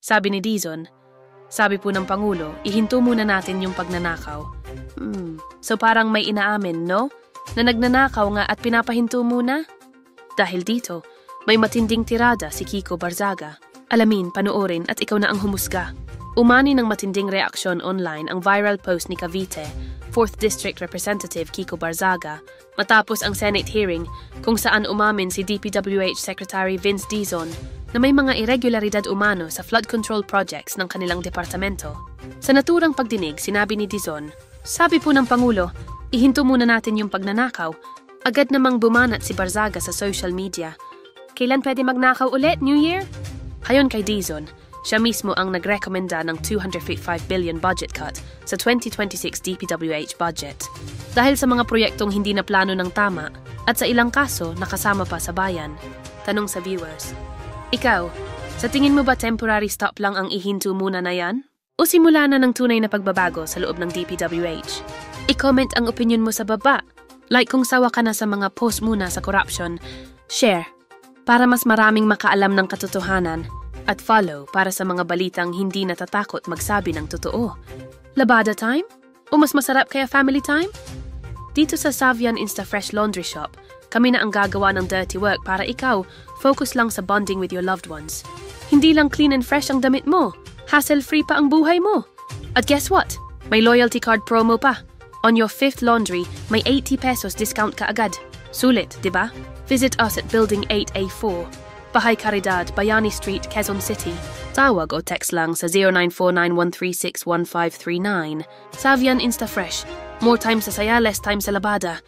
Sabi ni Dizon. Sabi po ng Pangulo, ihinto muna natin yung pagnanakaw. So parang may inaamin, no? Na nagnanakaw nga at pinapahinto muna? Dahil dito, may matinding tirada si Kiko Barzaga. Alamin, panoorin at ikaw na ang humusga. Umani ng matinding reaksyon online ang viral post ni Cavite, 4th District Representative Kiko Barzaga, matapos ang Senate hearing kung saan umamin si DPWH Secretary Vince Dizon na may mga irregularidad umano sa flood control projects ng kanilang departamento. Sa naturang pagdinig, sinabi ni Dizon, sabi po ng Pangulo, ihinto muna natin yung pagnanakaw. Agad namang bumanat si Barzaga sa social media. Kailan pwede magnakaw ulit, New Year? Hayon kay Dizon, siya mismo ang nagrekomenda ng 255 billion budget cut sa 2026 DPWH budget. Dahil sa mga proyektong hindi na plano ng tama at sa ilang kaso nakasama pa sa bayan. Tanong sa viewers. Ikaw, sa tingin mo ba temporary stop lang ang ihinto muna na yan? O simula na ng tunay na pagbabago sa loob ng DPWH? I-comment ang opinion mo sa baba. Like kung sawa ka na sa mga post muna sa corruption. Share para mas maraming makaalam ng katotohanan. At follow para sa mga balitang hindi natatakot magsabi ng totoo. Labada time? O mas masarap kaya family time? Dito sa Savian Instafresh Laundry Shop, kami na ang gagawa ng dirty work para ikaw focus lang sa bonding with your loved ones. Hindi lang clean and fresh ang damit mo, hassle-free pa ang buhay mo. At guess what? May loyalty card promo pa. On your 5th laundry, may 80 pesos discount ka agad. Sulit, di ba? Visit us at Building 8A4, Bahay Caridad, Bayani Street, Quezon City. Tawag o text lang sa 0949-136-1539. Savian Instafresh. More time sa saya, less time sa labada.